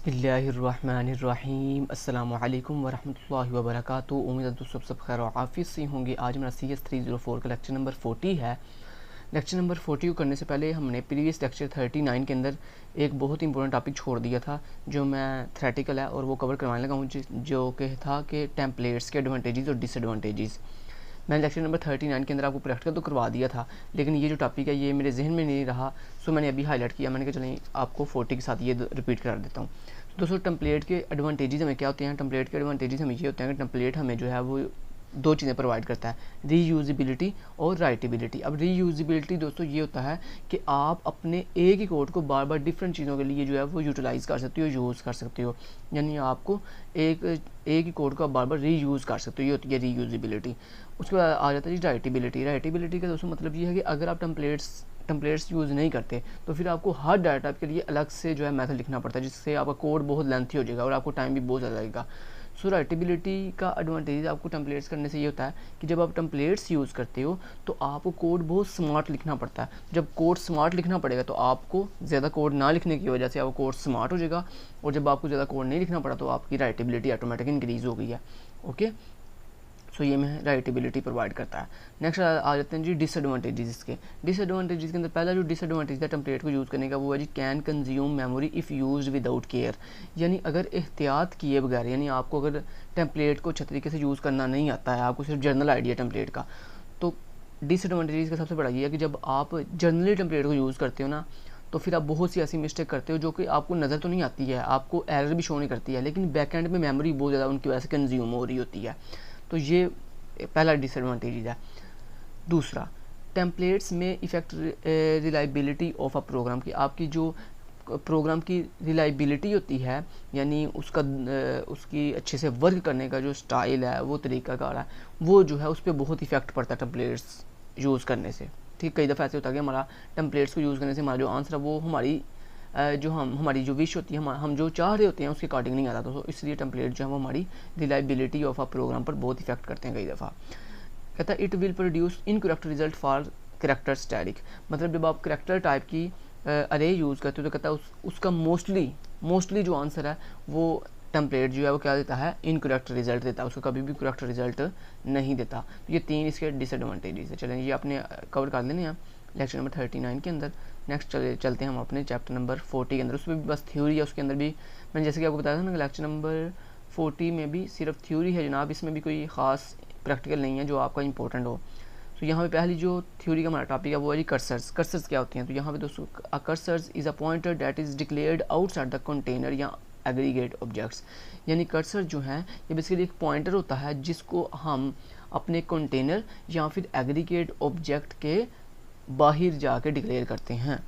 बिस्मिल्लाहिर्रहमानिर्रहीम अस्सलामु अलैकुम वरहमतुल्लाहि वबरकातुहू। उम्मीद है दोस्तों सब खैर और आफियत से होंगे। आज हमारा CS 304 का लेक्चर नंबर 40 है। लेक्चर नंबर 40 को करने से पहले हमने प्रीवियस लेक्चर 39 के अंदर एक बहुत ही इंपॉर्टेंट टॉपिक छोड़ दिया था जो मैं थ्रेटिकल है और वो कवर करवाने लगा हूँ, जो कि था कि टेम्पलेट्स के एडवांटेजेस और डिसएडवांटेजेस। मैंने लेक्चर नंबर 39 के अंदर आपको प्रैक्टिकल तो करवा दिया था, लेकिन ये जो टॉपिक है ये मेरे जहन में नहीं रहा, सो मैंने अभी हाईलाइट किया। मैंने कहा चलें आपको 40 के साथ ये रिपीट करा देता हूँ। तो दोस्तों टेम्पलेट के एडवांटेजेस हमें क्या होते हैं? टेम्पलेट के एडवांटेजेस हमें ये होते हैं कि टेम्पलेट हमें जो है वो दो चीज़ें प्रोवाइड करता है, रीयूजिबिलिटी और राइटेबिलिटी। अब रीयूजिबिलिटी दोस्तों ये होता है कि आप अपने एक ही कोड को बार बार डिफरेंट चीज़ों के लिए जो है वो यूटिलाइज़ कर सकते हो, यूज़ कर सकते हो, यानी आपको एक ही कोड को बार बार रीयूज़ कर सकते हो, ये होती है रीयूजिबिलिटी। उसके बाद आ जाता है जी राइटेबिलिटी। राइटेबिलिटी का दोस्तों मतलब ये है कि अगर आप टेम्पलेट्स यूज़ नहीं करते तो फिर आपको हर डाटा टाइप के लिए अलग से जो है मेथड लिखना पड़ता है, जिससे आपका कोड बहुत लेंथी हो जाएगा और आपको टाइम भी बहुत ज़्यादा लगेगा। सो राइटेबिलिटी का एडवांटेज आपको टेम्पलेट्स करने से ये होता है कि जब आप टेम्पलेट्स यूज़ करते हो तो आपको कोड बहुत स्मार्ट लिखना पड़ता है। जब कोड स्मार्ट लिखना पड़ेगा तो आपको ज़्यादा कोड ना लिखने की वजह से आपका कोड स्मार्ट हो जाएगा, और जब आपको ज़्यादा कोड नहीं लिखना पड़ा तो आपकी राइटेबिलिटी ऑटोमेटिक इंक्रीज़ हो गई है। ओके, सो ये में राइटेबिलिटी प्रोवाइड करता है। नेक्स्ट आ जाते हैं जी डिसएडवांटेजेस इसके। डिसएडवांटेजेस के अंदर पहला जो डिसएडवांटेज है टेम्पलेट को यूज़ करने का वो है जी can consume memory if used without care. यानी अगर एहतियात किए बगैर, यानी आपको अगर टेम्पलेट को अच्छे तरीके से यूज़ करना नहीं आता है, आपको सिर्फ जर्नल आइडिया टेम्पलेट का, तो डिसएडवांटेज का सबसे बड़ा ये है कि जब आप जर्नली टेम्पलेट को यूज़ करते हो ना, तो फिर आप बहुत सी ऐसी मिस्टेक करते हो जो कि आपको नज़र तो नहीं आती है, आपको एरर भी शो नहीं करती है, लेकिन बैक एंड में मेमोरी बहुत ज़्यादा उनकी वजह से कंज्यूम हो रही होती है। तो ये पहला डिसएडवांटेज है। दूसरा, टेम्पलेट्स में effect reliability of a program की। आपकी जो प्रोग्राम की रिलायबिलिटी होती है, यानी उसकी अच्छे से वर्क करने का जो स्टाइल है, वो तरीक़ाकार है, वो जो है उस पर बहुत इफेक्ट पड़ता है टेम्पलेट्स यूज़ करने से। ठीक, कई दफ़ा ऐसे होता है कि हमारा टेम्पलेट्स को यूज़ करने से हमारा जो आंसर है वो हमारी जो विश होती है, हम जो चाह रहे होते हैं उसके अकॉर्डिंग नहीं आता, तो इसलिए टेम्पलेट जो है वो हमारी रिलायबिलिटी ऑफ अ प्रोग्राम पर बहुत इफेक्ट करते हैं कई दफ़ा। कहता है it will produce incorrect result for character static. मतलब जब आप करेक्टर टाइप की अरे यूज़ करते हो तो कहता है उसका मोस्टली जो आंसर है वो टेम्पलेट जो है वो क्या देता है? इनकरेक्ट रिजल्ट देता है, उसका कभी भी करेक्ट रिजल्ट नहीं देता। तो ये तीन इसके डिसएडवांटेजेस है। चलें ये आपने कवर कर लेने हैं लेक्चर नंबर 39 के अंदर। नेक्स्ट चलते हैं हम अपने चैप्टर नंबर 40 के अंदर। उसमें भी बस थ्योरी है, उसके अंदर भी मैंने जैसे कि आपको बताया था ना, लेक्चर नंबर 40 में भी सिर्फ थ्योरी है जनाब, इसमें भी कोई ख़ास प्रैक्टिकल नहीं है जो आपका इंपॉर्टेंट हो। तो यहाँ पे पहली जो थ्योरी का हमारा टॉपिक है वो है जी कर्सर्स क्या होते हैं? तो यहाँ पे दोस्तों cursors is a pointer that is declared outside the container या एग्रीगेट ऑब्जेक्ट्स। यानी कर्सर जो है ये बेसिकली एक पॉइंटर होता है जिसको हम अपने कंटेनर या फिर एग्रीगेट ऑब्जेक्ट के बाहर जाके डिक्लेयर करते हैं।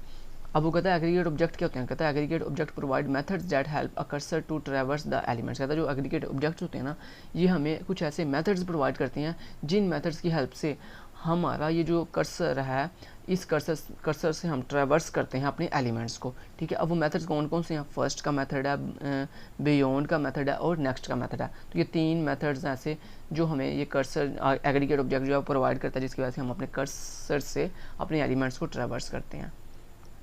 अब वो कहता है एग्रीगेट ऑब्जेक्ट क्या होते हैं? कहता है aggregate object provide methods that help a cursor to traverse the elements. कहता है जो एग्रीगेट ऑब्जेक्ट्स होते हैं ना, ये हमें कुछ ऐसे मेथड्स प्रोवाइड करते हैं जिन मेथड्स की हेल्प से हमारा ये जो कर्सर है, इस कर्सर से हम ट्रैवर्स करते हैं अपने एलिमेंट्स को। ठीक है, अब वो मेथड्स कौन कौन से हैं? फर्स्ट का मेथड है, बियॉन्ड का मेथड है और नेक्स्ट का मेथड है। तो ये तीन मेथड्स हैं ऐसे जो हमें ये कर्सर एग्रीगेट ऑब्जेक्ट जो है प्रोवाइड करता है, जिसकी वजह से हम अपने कर्सर से अपने एलिमेंट्स को ट्रैवर्स करते हैं।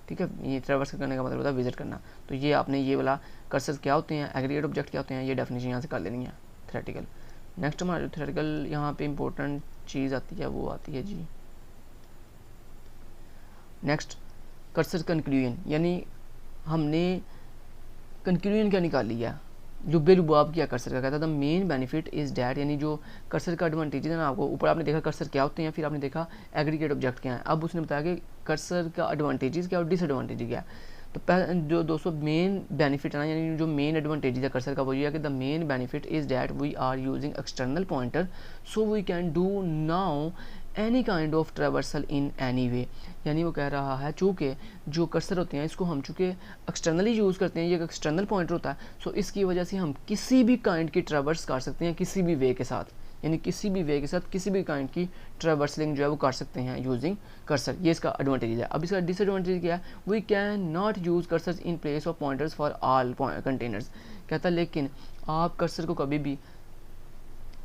ठीक है, ये ट्रैवर्स करने का मतलब होता है विजिट करना। तो ये आपने ये वाला कर्सर क्या होते हैं, एग्रीगेट ऑब्जेक्ट क्या होते हैं, ये डेफिनेशन यहाँ से कर लेनी है थ्योरेटिकल। नेक्स्ट हमारा जो थ्योरेटिकल यहाँ पे इंपॉर्टेंट चीज़ आती है वो आती है जी नेक्स्ट कर्सर कंक्लूजन। यानी हमने कंक्लूजन क्या निकाल लिया, लुब्बे लुबाब किया कर्सर का। कहता था मेन बेनिफिट इज़ डैट, यानी जो कर्सर का एडवांटेज है ना, आपको ऊपर आपने देखा कर्सर क्या होते हैं, फिर आपने देखा एग्रीगेट ऑब्जेक्ट क्या है। अब उसने बताया कि कर्सर का एडवांटेजेस क्या और डिसएडवांटेज क्या है। तो जो दोस्तों मेन बेनिफिट है ना, यानी जो मेन एडवांटेज है कर्सर का वो ये है कि the main benefit is that we are using external pointer so we can do now any kind of traversal in any way. यानी वो कह रहा है चूँकि जो कर्सर होते हैं इसको हम चूँकि एक्सटर्नली यूज़ करते हैं, ये एक एक्सटर्नल पॉइंटर होता है, सो इसकी वजह से हम किसी भी काइंड की ट्रैवर्स कर सकते हैं किसी भी वे के साथ, यानी किसी भी वे के साथ किसी भी काइंड की ट्रैवर्सलिंग जो है वो कर सकते हैं यूजिंग कर्सर। ये इसका एडवांटेज है। अब इसका डिसएडवांटेज क्या है? We can not use cursor in place of pointers for all containers. कहता है लेकिन आप कर्सर को कभी भी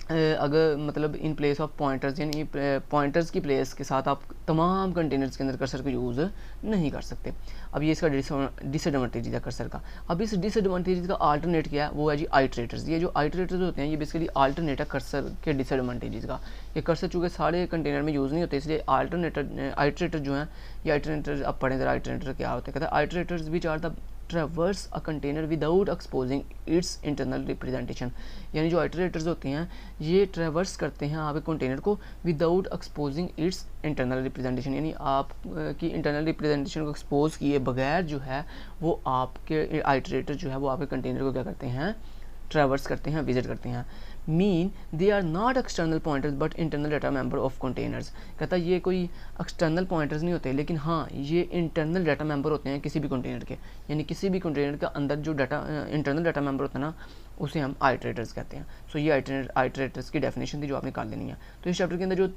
अगर मतलब इन प्लेस ऑफ पॉइंटर्स, यानी पॉइंटर्स की प्लेस के साथ आप तमाम कंटेनर्स के अंदर कर्सर को यूज़ नहीं कर सकते। अब ये इसका डिसएडवांटेज है कर्सर का। अब इस डिसएडवांटेज का अल्टरनेट क्या है, वो है जी आइट्रेटर्स। ये जो आइट्रेटर्स होते हैं ये बेसिकली अल्टरनेट है कर्सर के डिसएडवांटेज का। ये कर्सर चूँकि सारे कंटेनर में यूज़ नहीं होते, इसलिए आइट्रेटर जो हैं ये आइट्रेटर, अब पढ़ें ज़रा आइट्रेटर क्या होते हैं। कहता है iterators which are the traverse a container without exposing its internal representation. यानी जो आइटरेटर्स होते हैं ये ट्रेवर्स करते हैं आपके कंटेनर को without exposing its internal representation, यानी आप की इंटरनल रिप्रेजेंटेशन को एक्सपोज किए बगैर जो है वो आपके आइटरेटर जो है वो आपके कंटेनर को क्या करते हैं, ट्रेवर्स करते हैं, विजिट करते हैं। Mean they are not external pointers but internal data member of containers. कहता है ये कोई एक्सटर्नल पॉइंटर्स नहीं होते, लेकिन हाँ ये इंटरनल डाटा मेंबर होते हैं किसी भी कंटेनर के। यानी किसी भी कंटेनर के अंदर जो डाटा इंटरनल डाटा मेंबर होता है ना, उसे हम आइटरेटर्स कहते हैं। सो ये आइटरेटर्स की डेफिनेशन थी जो आपने निकाल लेनी है। तो इस चैप्टर के अंदर जो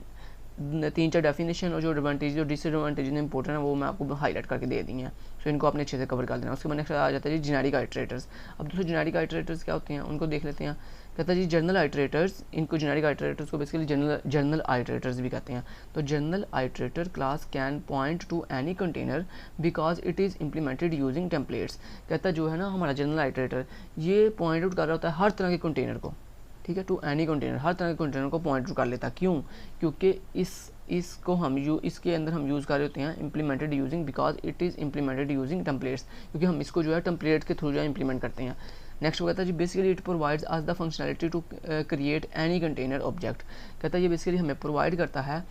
3-4 डेफिनेशन और जो एडवांटेज जो डिसएडवांटेज इंपॉर्टेंट है वो मैं आपको हाईलाइट करके दे दी हैं। सो इनको आपने अच्छे से कवर कर देना। उसके बाद नेक्स्ट आ जाता है जी जेनेरिक आइटरेटर्स। अब दोस्तों जेनेरिक आइटरेटर्स क्या होते हैं उनको देख लेते हैं। कहता है जी जनरल आइटरेटर्स, इनको जेनेरिक आइटरेटर्स को बेसिकली जनरल आइटरेटर्स भी कहते हैं। तो general iterator class can point two any container because it is implemented using templates. कहता जो है ना हमारा जनरल आइटरेटर ये पॉइंट आउट कर रहा होता है हर तरह के कंटेनर को, ठीक है, टू एनी कंटेनर, हर तरह के कंटेनर को पॉइंट आउट कर लेता है। क्यों? क्योंकि इसको हम इसके अंदर हम यूज़ कर रहे होते हैं implemented using, because it is implemented using templates, क्योंकि हम इसको जो है टेम्पलेट के थ्रू जो है इम्प्लीमेंट करते हैं। नेक्स्ट वो कहता है जी basically it provides us the functionality to create any container object. कहता है ये बेसिकली हमें प्रोवाइड करता है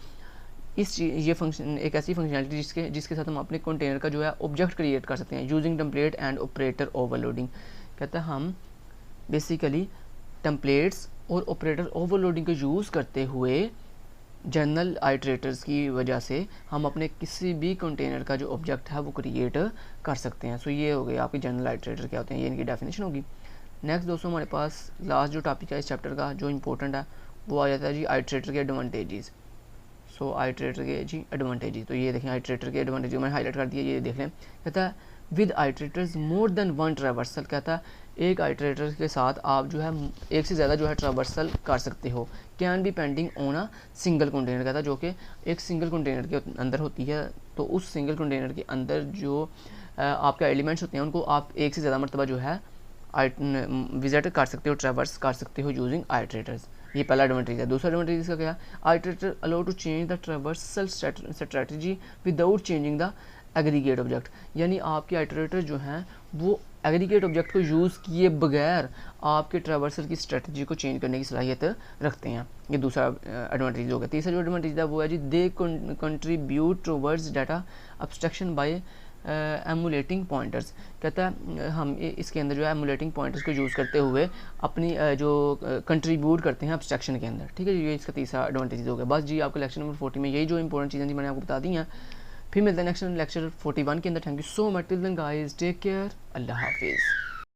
ये फंक्शन, एक ऐसी फंक्शनैलिटी जिसके साथ हम अपने कंटेनर का जो है ऑब्जेक्ट क्रिएट कर सकते हैं using template and operator overloading. कहता है हम बेसिकली टेम्पलेट्स और ऑपरेटर ओवरलोडिंग को यूज़ करते हुए जनरल आइटरेटर्स की वजह से हम अपने किसी भी कंटेनर का जो ऑब्जेक्ट है वो क्रिएट कर सकते हैं। सो ये हो गए आपके जनरल आइटरेटर क्या होते हैं, ये इनकी डेफिनेशन होगी। नेक्स्ट दोस्तों हमारे पास लास्ट जो टॉपिक है इस चैप्टर का जो इंपॉर्टेंट है वो आ जाता है जी आइटरेटर के एडवांटेजेस। सो आइटरेटर के जी एडवांटेजेस, तो ये देखें आइटरेटर के एडवांटेज मैंने हाईलाइट कर दिया, ये देख लें। कहता है with iterators more than one traversal. कहता है एक आइटरेटर के साथ आप जो है एक से ज़्यादा जो है ट्रैवर्सल कर सकते हो। Can be pending on a single container, कहता है जो कि एक सिंगल कंटेनर के अंदर होती है। तो उस सिंगल कंटेनर के अंदर जो आपके एलिमेंट्स होते हैं उनको आप एक से ज़्यादा मरतबा जो है विजिट कर सकते हो, ट्रैवर्स कर सकते हो यूजिंग आइटरेटर्स। ये पहला एडवांटेज है। दूसरा एडवांटेज इसका क्या है, iterator allow to change the traversal strategy without changing the aggregate object. यानी आपके आइटरेटर जो हैं वो एग्रीगेट ऑब्जेक्ट को यूज़ किए बगैर आपके ट्रैवर्सल की स्ट्रेटजी को चेंज करने की सलाहियत रखते हैं। ये दूसरा एडवांटेज हो गया। तीसरा जो एडवांटेज है वो है जी they contribute towards data abstraction by emulating pointers. कहता है हम इसके अंदर जो है एमुलेटिंग पॉइंटर्स को यूज़ करते हुए अपनी जो कंट्रीब्यूट करते हैं अब्स्ट्रक्शन के अंदर, ठीक है। ये इसका तीसरा एडवांटेज हो गया। बस जी आपका लेक्चर नंबर 40 में यही जो इंपॉर्टेंट चीज़ें थी मैंने आपको बता दी हैं। फिर मिलते हैं नेक्स्ट लेक्चर 41 के अंदर। Thank you so much. Till then guys take care, अल्लाह हाफिज़।